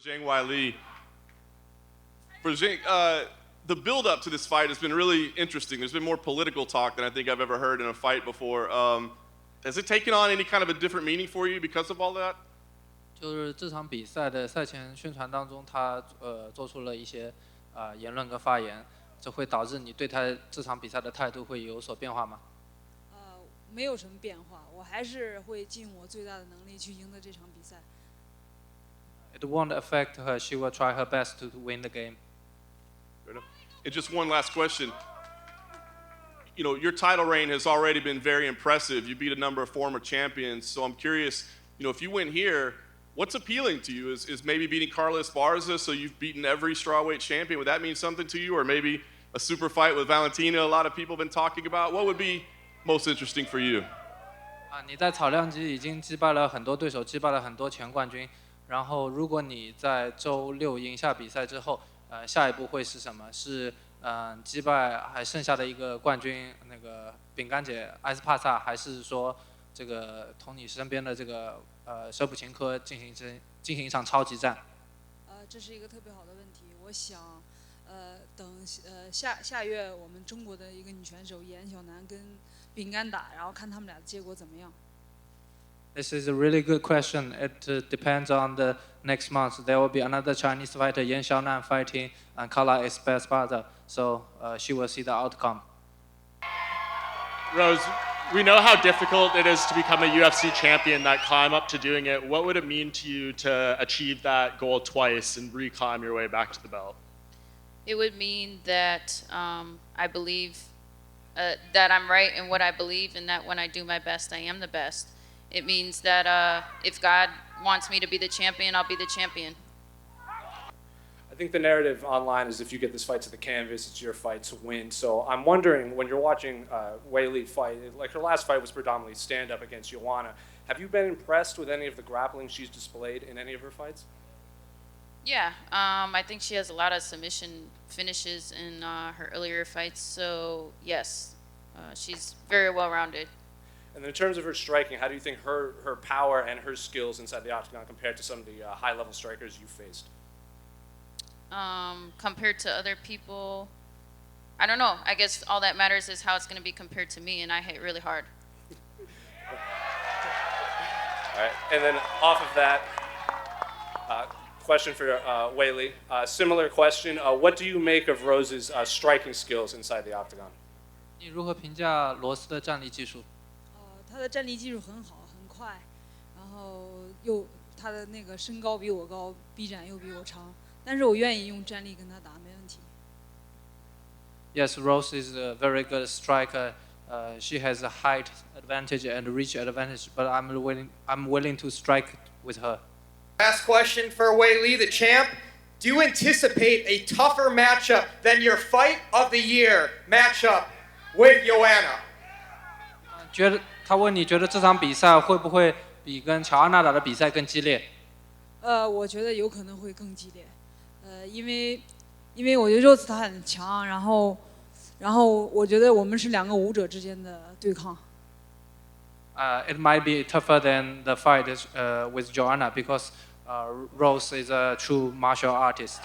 Zhang Weili. For Zhang, the build-up to this fight has been really interesting. There's been more political talk than I think I've ever heard in a fight before. Has it taken on any kind of a different meaning for you because of all that? 就是这场比赛的赛前宣传当中，他做出了一些言论跟发言，这会导致你对他这场比赛的态度会有所变化吗？没有什么变化，我还是会尽我最大的能力去赢得这场比赛。It won't affect her. She will try her best to win the game. And just one last question. You know, your title reign has already been very impressive. You beat a number of former champions. So I'm curious, you know, if you win here, what's appealing to you? Is maybe beating Carlos Barza, so you've beaten every strawweight champion. Would that mean something to you? Or maybe a super fight with Valentina, a lot of people have been talking about. What would be most interesting for you? 你在草量级已经击败了很多对手，击败了很多前冠军。然后，如果你在周6赢下比赛之后，下一步会是什么？是击败还剩下的一个冠军那个饼干姐埃斯帕萨，还是说这个同你身边的这个舍普琴科进行一场超级战？这是一个特别好的问题。我想，等下月我们中国的一个女选手严小楠跟饼干打，然后看他们俩的结果怎么样。This is a really good question. It depends on the next month. There will be another Chinese fighter, Yan Xiaonan, fighting Carla Esparza. So she will see the outcome. Rose, we know how difficult it is to become a UFC champion, that climb up to doing it. What would it mean to you to achieve that goal twice and reclimb your way back to the belt? It would mean that I believe that I'm right in what I believe, and that when I do my best, I am the best. It means that if God wants me to be the champion, I'll be the champion. I think the narrative online is if you get this fight to the canvas, it's your fight to win. So I'm wondering, when you're watching Weili fight, like her last fight was predominantly stand-up against Joanna. Have you been impressed with any of the grappling she's displayed in any of her fights? Yeah, I think she has a lot of submission finishes in her earlier fights. So yes, she's very well-rounded. And in terms of her striking, how do you think her power and her skills inside the octagon compared to some of the high-level strikers you faced? Compared to other people, I don't know. I guess all that matters is how it's going to be compared to me, and I hit really hard. All right, and then off of that, question for Weili. Similar question. What do you make of Rose's striking skills inside the octagon? 你如何评价罗斯的站立技术？他的站立技术很好，很快，然后他的那个身高比我高，臂展又比我长，但是我愿意用站立跟他打，没问题。Yes, Rose is a very good striker. She has a height advantage and reach advantage, but I'm willing to strike with her. Last question for Weili, the champ. Do you anticipate a tougher matchup than your fight of the year matchup with Joanna? 他问你觉得这场比赛会不会比跟乔安娜打的比赛更激烈？我觉得有可能会更激烈，因为我觉得Rose她很强，然后我觉得我们是两个武者之间的对抗。It might be tougher than the fight with Joanna because Rose is a true martial artist.